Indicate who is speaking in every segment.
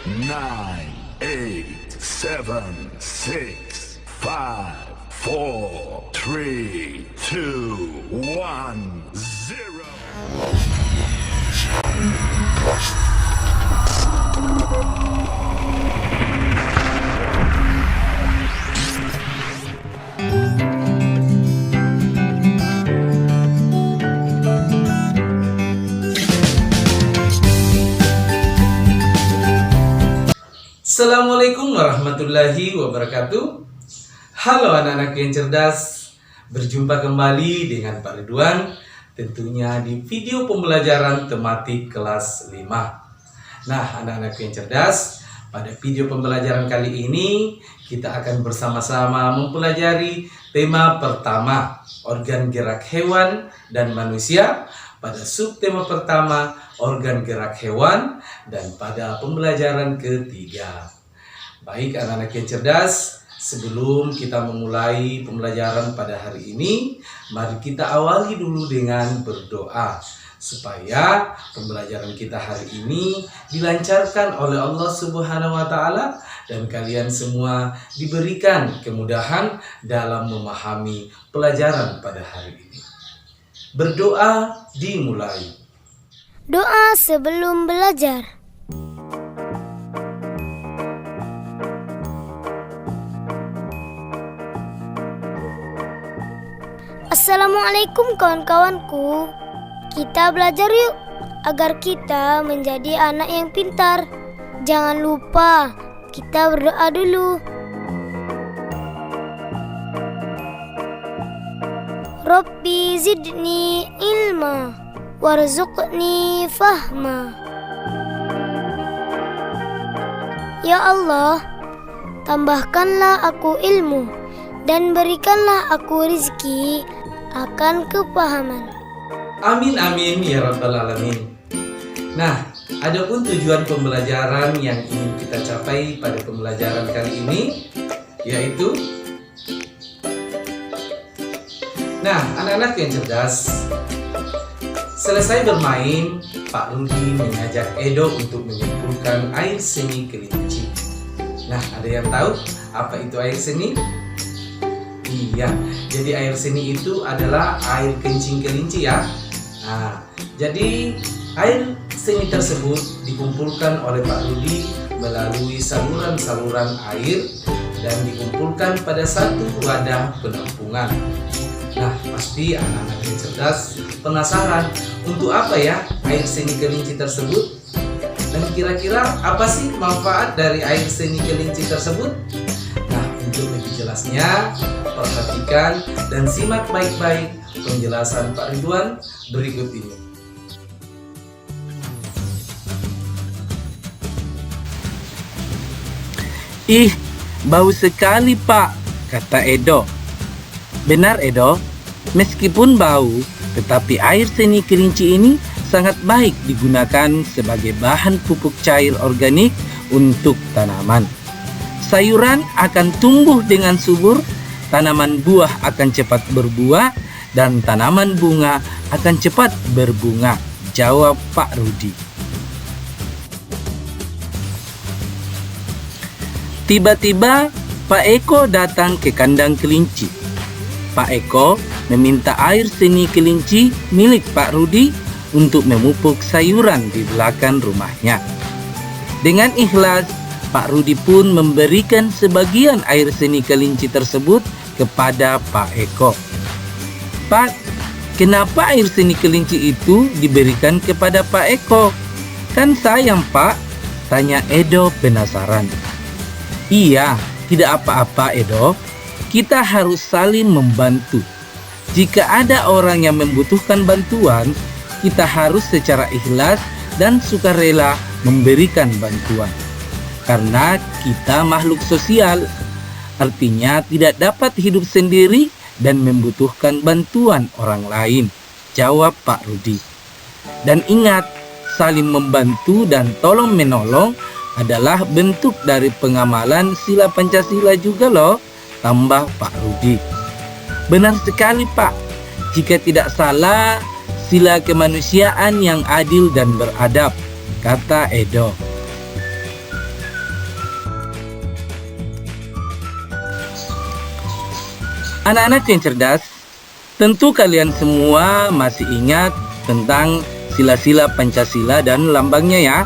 Speaker 1: nine, eight, seven, six, five, four, three, two, one, zero.
Speaker 2: Assalamualaikum warahmatullahi wabarakatuh. Halo anak-anak yang cerdas, berjumpa kembali dengan Pak Ridwan tentunya di video pembelajaran tematik kelas 5. Nah anak-anak yang cerdas, pada video pembelajaran kali ini kita akan bersama-sama mempelajari tema pertama, organ gerak hewan dan manusia. Pada subtema pertama, organ gerak hewan, dan pada pembelajaran ketiga. Baik anak-anak yang cerdas, sebelum kita memulai pembelajaran pada hari ini, mari kita awali dulu dengan berdoa supaya pembelajaran kita hari ini dilancarkan oleh Allah Subhanahu wa taala dan kalian semua diberikan kemudahan dalam memahami pelajaran pada hari ini. Berdoa dimulai.
Speaker 3: Doa sebelum belajar. Assalamualaikum kawan-kawanku. Kita belajar yuk agar kita menjadi anak yang pintar. Jangan lupa kita berdoa dulu. Rabbi zidni ilma warzuqni fahma. Ya Allah, tambahkanlah aku ilmu dan berikanlah aku rezeki akan kepahaman.
Speaker 2: Amin amin ya rabbal alamin. Nah, adapun tujuan pembelajaran yang ingin kita capai pada pembelajaran kali ini yaitu, nah anak-anak yang cerdas, selesai bermain, Pak Rudi mengajak Edo untuk menyimpulkan air seni kelinci. Nah, ada yang tahu apa itu air seni? Iya, jadi air seni itu adalah air kencing kelinci ya. Nah, jadi air seni tersebut dikumpulkan oleh Pak Rudi melalui saluran-saluran air dan dikumpulkan pada satu wadah penampungan. Nah, pasti anak-anak yang cerdas penasaran untuk apa ya air seni kelinci tersebut? Dan kira-kira apa sih manfaat dari air seni kelinci tersebut? Nah, untuk lebih jelasnya, perhatikan dan simak baik-baik penjelasan Pak Ridwan berikut ini.
Speaker 4: Ih, bau sekali Pak, kata Edo. Benar Edo, meskipun bau, tetapi air seni kelinci ini sangat baik digunakan sebagai bahan pupuk cair organik untuk tanaman. Sayuran akan tumbuh dengan subur, tanaman buah akan cepat berbuah, dan tanaman bunga akan cepat berbunga, jawab Pak Rudi. Tiba-tiba Pak Eko datang ke kandang kelinci. Pak Eko meminta air seni kelinci milik Pak Rudi untuk memupuk sayuran di belakang rumahnya. Dengan ikhlas, Pak Rudi pun memberikan sebagian air seni kelinci tersebut kepada Pak Eko. Pak, kenapa air seni kelinci itu diberikan kepada Pak Eko? Kan sayang Pak, tanya Edo penasaran. Iya, tidak apa-apa Edo. Kita harus saling membantu. Jika ada orang yang membutuhkan bantuan, kita harus secara ikhlas dan sukarela memberikan bantuan. Karena kita makhluk sosial, artinya tidak dapat hidup sendiri dan membutuhkan bantuan orang lain, jawab Pak Rudi. Dan ingat, saling membantu dan tolong menolong adalah bentuk dari pengamalan sila Pancasila juga loh, tambah Pak Rudi. Benar sekali Pak, jika tidak salah sila kemanusiaan yang adil dan beradab, kata Edo. Anak-anak yang cerdas, tentu kalian semua masih ingat tentang sila-sila Pancasila dan lambangnya ya.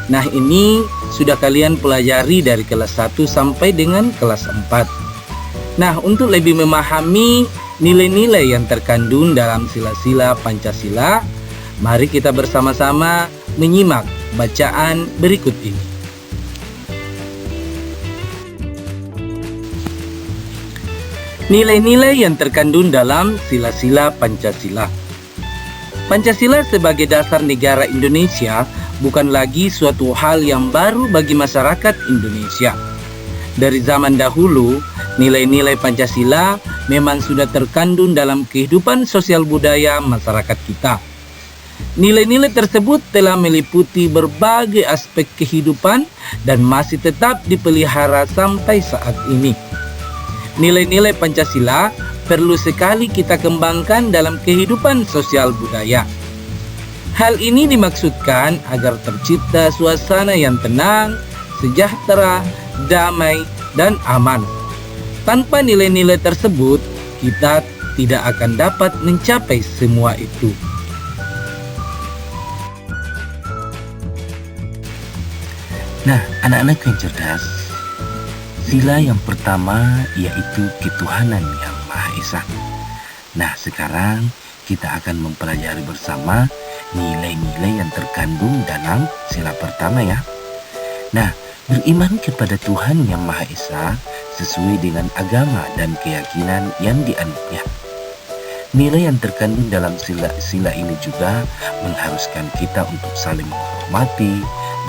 Speaker 4: Nah, ini sudah kalian pelajari dari kelas 1 sampai dengan kelas 4. Nah, untuk lebih memahami nilai-nilai yang terkandung dalam sila-sila Pancasila, mari kita bersama-sama menyimak bacaan berikut ini. Nilai-nilai yang terkandung dalam sila-sila Pancasila. Pancasila sebagai dasar negara Indonesia bukan lagi suatu hal yang baru bagi masyarakat Indonesia. Dari zaman dahulu, nilai-nilai Pancasila memang sudah terkandung dalam kehidupan sosial budaya masyarakat kita. Nilai-nilai tersebut telah meliputi berbagai aspek kehidupan dan masih tetap dipelihara sampai saat ini. Nilai-nilai Pancasila perlu sekali kita kembangkan dalam kehidupan sosial budaya. Hal ini dimaksudkan agar tercipta suasana yang tenang, sejahtera, damai, dan aman. Tanpa nilai-nilai tersebut, kita tidak akan dapat mencapai semua itu.
Speaker 5: Nah, anak-anak yang cerdas, sila yang pertama yaitu ketuhanan yang Maha Esa. Nah, sekarang kita akan mempelajari bersama nilai-nilai yang terkandung dalam sila pertama ya. Nah, beriman kepada Tuhan yang Maha Esa sesuai dengan agama dan keyakinan yang dianutnya. Nilai yang terkandung dalam sila ini juga mengharuskan kita untuk saling menghormati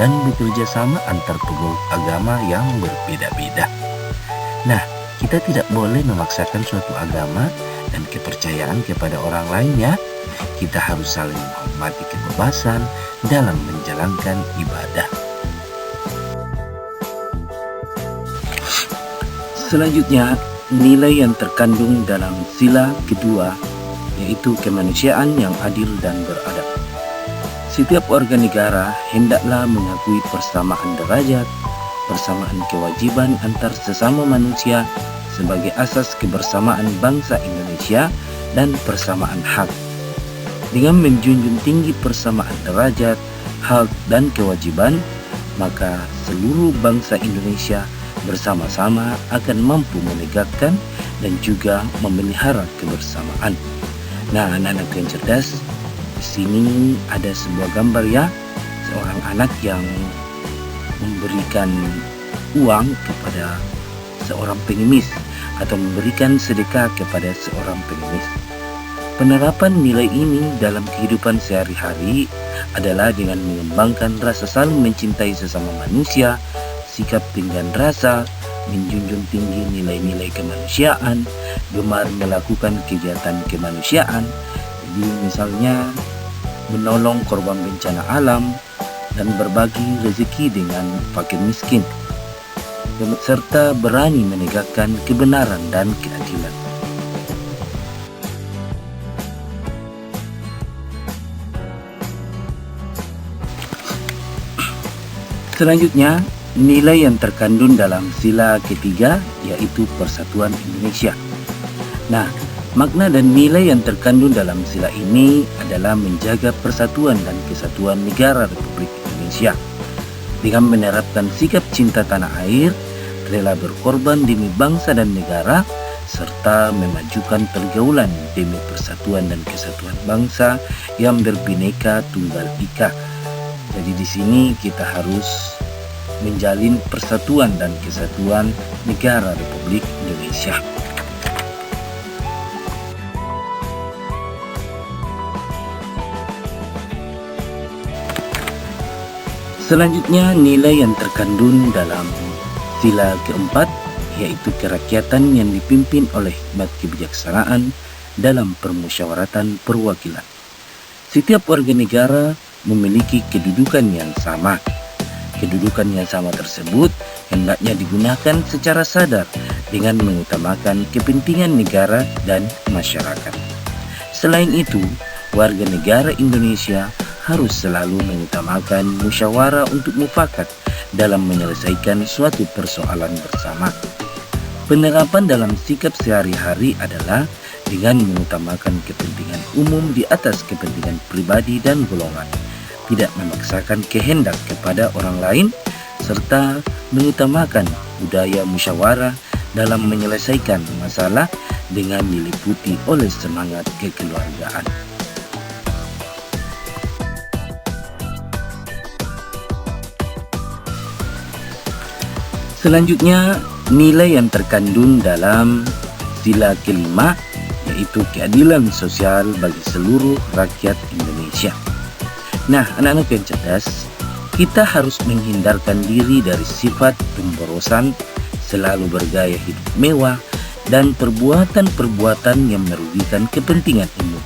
Speaker 5: dan bekerja sama antar pemeluk agama yang berbeda-beda. Nah, kita tidak boleh memaksakan suatu agama dan kepercayaan kepada orang lain ya. Kita harus saling menghormati kebebasan dalam menjalankan ibadah.
Speaker 4: Selanjutnya, nilai yang terkandung dalam sila kedua yaitu kemanusiaan yang adil dan beradab. Setiap warga negara hendaklah mengakui persamaan derajat, persamaan kewajiban antar sesama manusia sebagai asas kebersamaan bangsa Indonesia dan persamaan hak. Dengan menjunjung tinggi persamaan derajat, hak, dan kewajiban, maka seluruh bangsa Indonesia bersama-sama akan mampu menegakkan dan juga memelihara kebersamaan. Nah, anak-anak yang cerdas, di sini ada sebuah gambar ya, seorang anak yang memberikan uang kepada seorang pengemis atau memberikan sedekah kepada seorang pengemis. Penerapan nilai ini dalam kehidupan sehari-hari adalah dengan mengembangkan rasa saling mencintai sesama manusia, sikap pinggan rasa, menjunjung tinggi nilai-nilai kemanusiaan, gemar melakukan kegiatan kemanusiaan. Jadi misalnya menolong korban bencana alam dan berbagi rezeki dengan fakir miskin, serta berani menegakkan kebenaran dan keadilan. Selanjutnya, nilai yang terkandung dalam sila ketiga yaitu persatuan Indonesia. Nah, makna dan nilai yang terkandung dalam sila ini adalah menjaga persatuan dan kesatuan negara Republik Indonesia dengan menerapkan sikap cinta tanah air, rela berkorban demi bangsa dan negara, serta memajukan pergaulan demi persatuan dan kesatuan bangsa yang berbineka tunggal ika. Jadi di sini kita harus menjalin persatuan dan kesatuan negara Republik Indonesia. Selanjutnya, nilai yang terkandung dalam sila keempat yaitu kerakyatan yang dipimpin oleh hikmat kebijaksanaan dalam permusyawaratan perwakilan. Setiap warga negara memiliki kedudukan yang sama. Kedudukan yang sama tersebut hendaknya digunakan secara sadar dengan mengutamakan kepentingan negara dan masyarakat. Selain itu, warga negara Indonesia harus selalu mengutamakan musyawarah untuk mufakat dalam menyelesaikan suatu persoalan bersama.
Speaker 5: Penerapan dalam sikap sehari-hari adalah dengan mengutamakan kepentingan umum di atas kepentingan pribadi dan golongan, tidak memaksakan kehendak kepada orang lain, serta mengutamakan budaya musyawarah dalam menyelesaikan masalah dengan diliputi oleh semangat kekeluargaan. Selanjutnya, nilai yang terkandung dalam sila kelima yaitu keadilan sosial bagi seluruh rakyat Indonesia. Nah, anak-anak yang cerdas, kita harus menghindarkan diri dari sifat pemborosan, selalu bergaya hidup mewah, dan perbuatan-perbuatan yang merugikan kepentingan umum.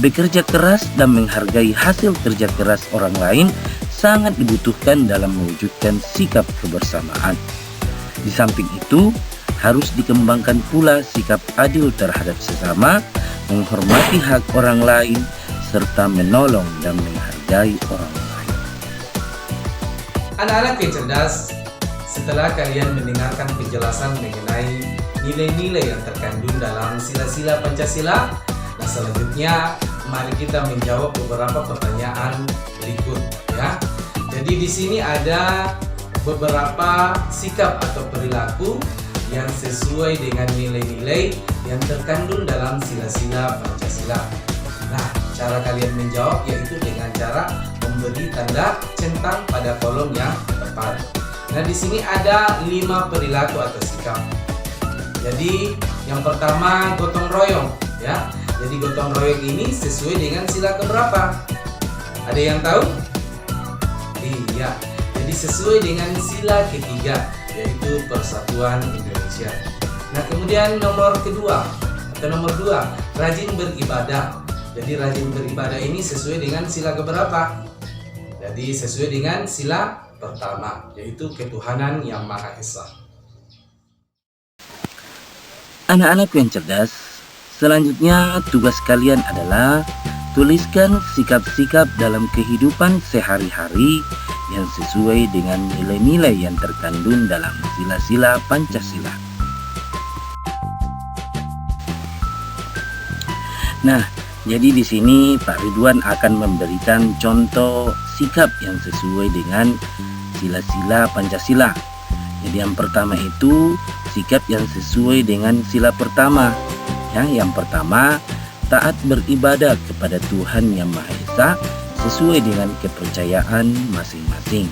Speaker 5: Bekerja keras dan menghargai hasil kerja keras orang lain sangat dibutuhkan dalam mewujudkan sikap kebersamaan. Di samping itu, harus dikembangkan pula sikap adil terhadap sesama, menghormati hak orang lain, serta menolong dan menghargai orang lain.
Speaker 2: Anak-anak yang cerdas, setelah kalian mendengarkan penjelasan mengenai nilai-nilai yang terkandung dalam sila-sila Pancasila, nah selanjutnya mari kita menjawab beberapa pertanyaan berikut ya. Jadi di sini ada beberapa sikap atau perilaku yang sesuai dengan nilai-nilai yang terkandung dalam sila-sila Pancasila. Nah, cara kalian menjawab yaitu dengan cara memberi tanda centang pada kolom yang tepat. Nah, di sini ada 5 perilaku atau sikap. Jadi, yang pertama gotong royong, ya. Jadi gotong royong ini sesuai dengan sila keberapa? Ada yang tahu? Iya. Jadi sesuai dengan sila ketiga, yaitu Persatuan Indonesia. Nah, kemudian nomor 2, rajin beribadah. Jadi rajin beribadah ini sesuai dengan sila keberapa? Jadi sesuai dengan sila pertama, yaitu ketuhanan yang Maha Esa.
Speaker 5: Anak-anak yang cerdas, selanjutnya tugas kalian adalah tuliskan sikap-sikap dalam kehidupan sehari-hari yang sesuai dengan nilai-nilai yang terkandung dalam sila-sila Pancasila. Nah, jadi di sini Pak Ridwan akan memberikan contoh sikap yang sesuai dengan sila-sila Pancasila. Jadi yang pertama itu sikap yang sesuai dengan sila pertama. Ya, yang pertama, taat beribadah kepada Tuhan Yang Maha Esa sesuai dengan kepercayaan masing-masing.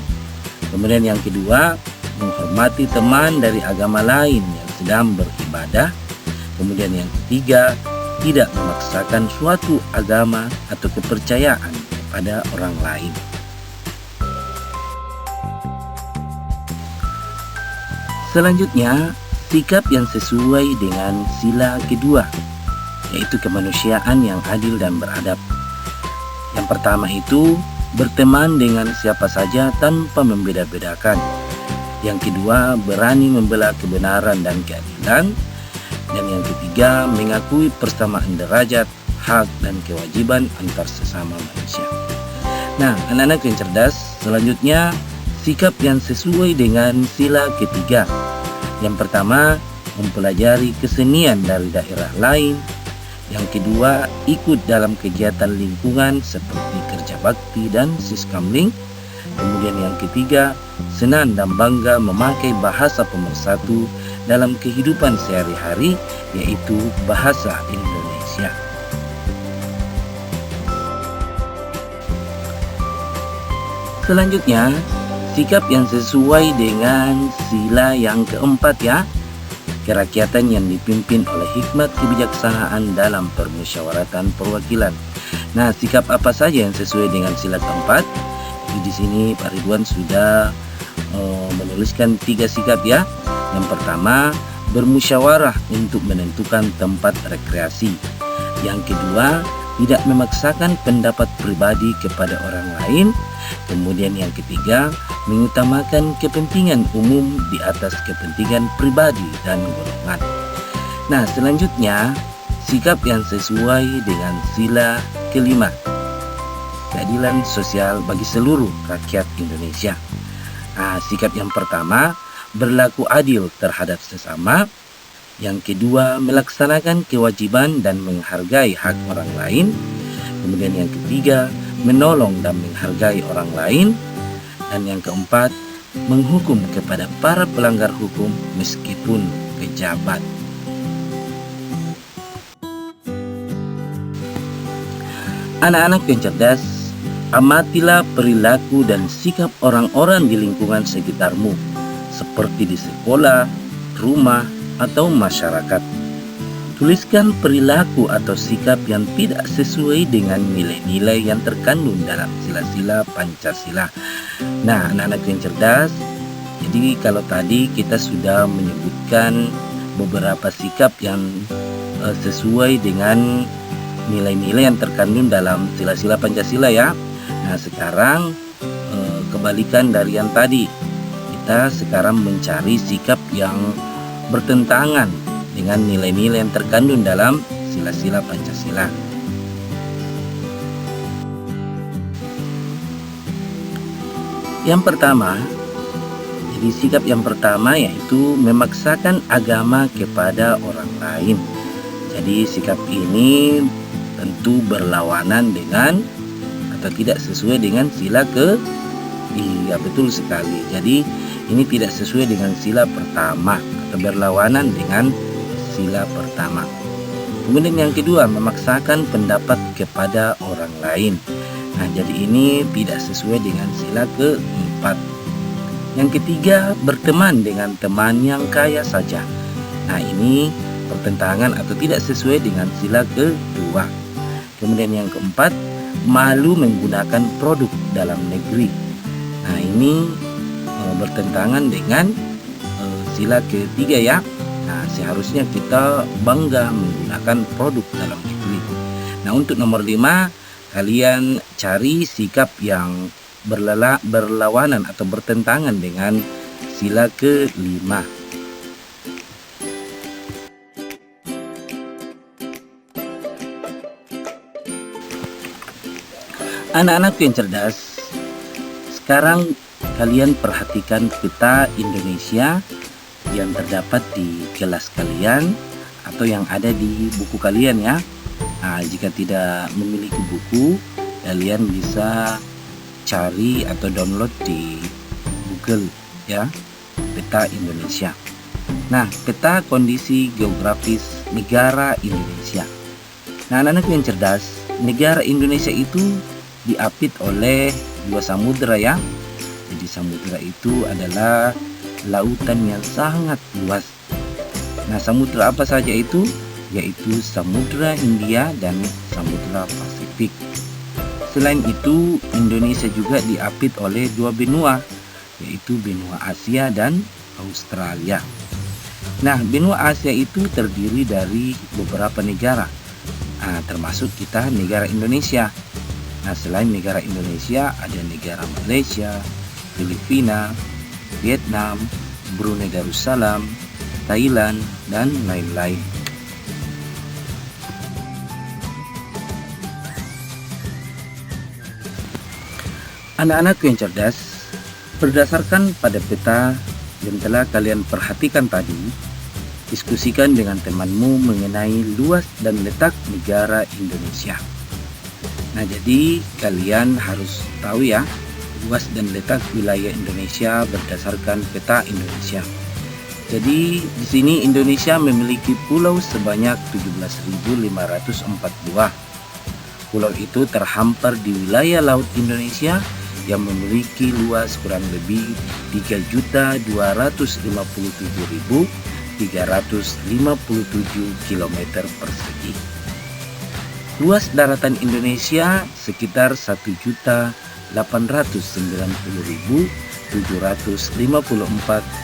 Speaker 5: Kemudian yang kedua, menghormati teman dari agama lain yang sedang beribadah. Kemudian yang ketiga, tidak memaksakan suatu agama atau kepercayaan pada orang lain. Selanjutnya, sikap yang sesuai dengan sila kedua, yaitu kemanusiaan yang adil dan beradab. Yang pertama itu, berteman dengan siapa saja tanpa membeda-bedakan. Yang kedua, berani membela kebenaran dan keadilan. Dan yang ketiga, mengakui persamaan derajat, hak, dan kewajiban antar sesama manusia. Nah, anak-anak yang cerdas, selanjutnya sikap yang sesuai dengan sila ketiga. Yang pertama, mempelajari kesenian dari daerah lain. Yang kedua, ikut dalam kegiatan lingkungan seperti kerja bakti dan siskamling. Kemudian yang ketiga, senang dan bangga memakai bahasa pemersatu dalam kehidupan sehari-hari, yaitu bahasa Indonesia. Selanjutnya, sikap yang sesuai dengan sila yang keempat ya, kerakyatan yang dipimpin oleh hikmat kebijaksanaan dalam permusyawaratan perwakilan. Nah, sikap apa saja yang sesuai dengan sila keempat? Di sini Pak Ridwan sudah menuliskan 3 sikap ya. Yang pertama, bermusyawarah untuk menentukan tempat rekreasi. Yang kedua, tidak memaksakan pendapat pribadi kepada orang lain. Kemudian yang ketiga, mengutamakan kepentingan umum di atas kepentingan pribadi dan golongan. Nah, selanjutnya, sikap yang sesuai dengan sila kelima, keadilan sosial bagi seluruh rakyat Indonesia. Nah, sikap yang pertama, berlaku adil terhadap sesama. Yang kedua, melaksanakan kewajiban dan menghargai hak orang lain. Kemudian yang ketiga, menolong dan menghargai orang lain. Dan yang keempat, menghukum kepada para pelanggar hukum meskipun pejabat. Anak-anak yang cerdas, amatilah perilaku dan sikap orang-orang di lingkungan sekitarmu, seperti di sekolah, rumah, atau masyarakat. Tuliskan perilaku atau sikap yang tidak sesuai dengan nilai-nilai yang terkandung dalam sila-sila Pancasila. Nah, anak-anak yang cerdas, jadi kalau tadi kita sudah menyebutkan beberapa sikap yang sesuai dengan nilai-nilai yang terkandung dalam sila-sila Pancasila ya. Nah, sekarang kebalikan dari yang tadi. Kita sekarang mencari sikap yang bertentangan dengan nilai-nilai yang terkandung dalam sila-sila Pancasila. Yang pertama, jadi sikap yang pertama yaitu memaksakan agama kepada orang lain. Jadi sikap ini tentu berlawanan dengan atau tidak sesuai dengan sila iya betul sekali. Jadi ini tidak sesuai dengan sila pertama atau berlawanan dengan sila pertama. Kemudian yang kedua, memaksakan pendapat kepada orang lain. Nah, jadi ini tidak sesuai dengan sila keempat. Yang ketiga, berteman dengan teman yang kaya saja. Nah, ini pertentangan atau tidak sesuai dengan sila kedua. Kemudian yang keempat, malu menggunakan produk dalam negeri. Nah, ini bertentangan dengan sila ketiga ya. Nah, seharusnya kita bangga menggunakan produk dalam negeri. Nah, untuk nomor 5, kalian cari sikap yang berlawanan atau bertentangan dengan sila kelima. Anak-anak yang cerdas, sekarang kalian perhatikan peta Indonesia yang terdapat di kelas kalian atau yang ada di buku kalian ya. Nah, jika tidak memiliki buku, kalian bisa cari atau download di Google ya, peta Indonesia. Nah, peta kondisi geografis negara Indonesia. Nah, anak-anak yang cerdas, negara Indonesia itu diapit oleh 2 samudra ya. Jadi samudra itu adalah lautan yang sangat luas. Nah, samudra apa saja itu? Yaitu Samudra Hindia dan Samudra Pasifik. Selain itu, Indonesia juga diapit oleh 2 benua, yaitu benua Asia dan Australia. Nah, benua Asia itu terdiri dari beberapa negara, termasuk kita negara Indonesia. Nah, selain negara Indonesia, ada negara Malaysia, Filipina, Vietnam, Brunei Darussalam, Thailand, dan lain-lain. Anak-anak yang cerdas, berdasarkan pada peta yang telah kalian perhatikan tadi, diskusikan dengan temanmu mengenai luas dan letak negara Indonesia. Nah, jadi kalian harus tahu ya, luas dan letak wilayah Indonesia berdasarkan peta Indonesia. Jadi di sini Indonesia memiliki pulau sebanyak 17.504 buah. Pulau itu terhampar di wilayah laut Indonesia yang memiliki luas kurang lebih 3.257.357 km persegi. Luas daratan Indonesia sekitar 1.890.754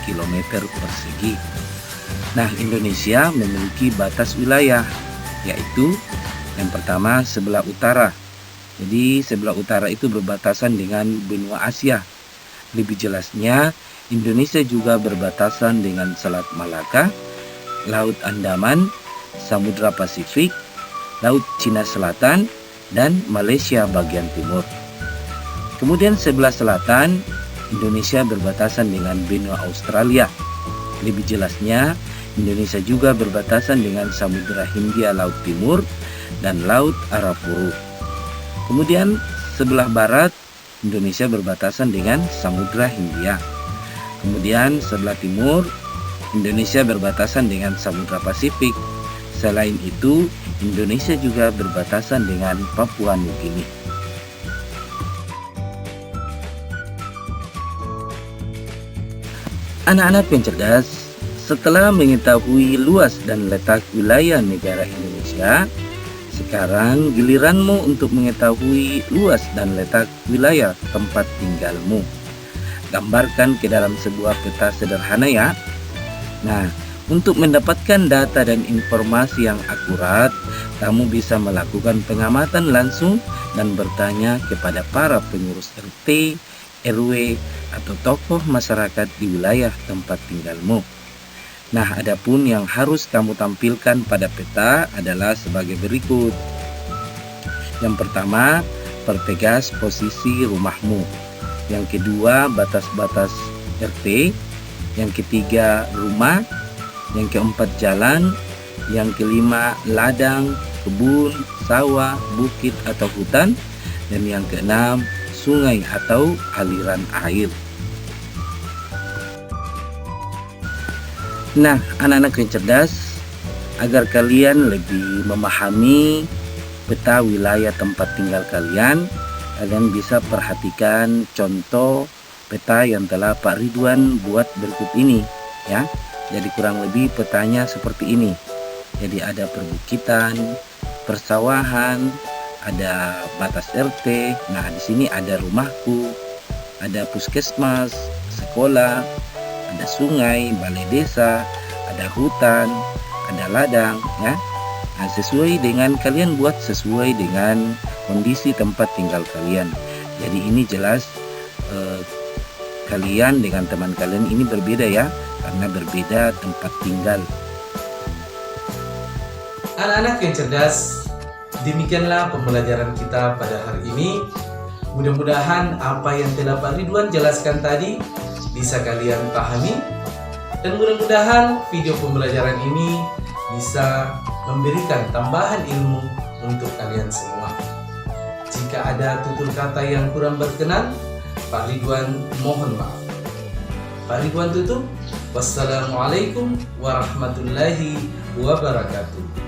Speaker 5: km persegi. Nah, Indonesia memiliki batas wilayah, yaitu yang pertama sebelah utara. Jadi sebelah utara itu berbatasan dengan benua Asia. Lebih jelasnya, Indonesia juga berbatasan dengan Selat Malaka, Laut Andaman, Samudra Pasifik, Laut Cina Selatan, dan Malaysia bagian timur. Kemudian sebelah selatan
Speaker 4: Indonesia berbatasan dengan benua Australia. Lebih jelasnya, Indonesia juga berbatasan dengan Samudra Hindia Laut Timur dan Laut Arafuru. Kemudian sebelah barat, Indonesia berbatasan dengan Samudra Hindia. Kemudian sebelah timur, Indonesia berbatasan dengan Samudra Pasifik. Selain itu, Indonesia juga berbatasan dengan Papua Nugini. Anak-anak yang cerdas, setelah mengetahui luas dan letak wilayah negara Indonesia, sekarang giliranmu untuk mengetahui luas dan letak wilayah tempat tinggalmu. Gambarkan ke dalam sebuah peta sederhana ya. Nah, untuk mendapatkan data dan informasi yang akurat, kamu bisa melakukan pengamatan langsung dan bertanya kepada para pengurus RT, RW, atau tokoh masyarakat di wilayah tempat tinggalmu. Nah, adapun yang harus kamu tampilkan pada peta adalah sebagai berikut. Yang pertama, pertegas posisi rumahmu. Yang kedua, batas-batas RT. Yang ketiga, rumah. Yang keempat, jalan. Yang kelima, ladang, kebun, sawah, bukit atau hutan. Dan yang keenam, sungai atau aliran air. Nah, anak-anak yang cerdas, agar kalian lebih memahami peta wilayah tempat tinggal kalian bisa perhatikan contoh peta yang telah Pak Ridwan buat berikut ini ya. Jadi kurang lebih petanya seperti ini. Jadi ada perbukitan, persawahan, ada batas RT. Nah, di sini ada rumahku, ada puskesmas, sekolah, ada sungai, balai desa, ada hutan, ada ladang ya. Nah, sesuai dengan kalian buat sesuai dengan kondisi tempat tinggal kalian. Jadi ini jelas kalian dengan teman kalian ini berbeda ya, karena berbeda tempat tinggal.
Speaker 2: Anak-anak yang cerdas, demikianlah pembelajaran kita pada hari ini. Mudah-mudahan apa yang telah Pak Ridwan jelaskan tadi bisa kalian pahami, dan mudah-mudahan video pembelajaran ini bisa memberikan tambahan ilmu untuk kalian semua. Jika ada tutur kata yang kurang berkenan, Pak Ridwan mohon maaf. Pak Ridwan tutup. Wassalamualaikum warahmatullahi wabarakatuh.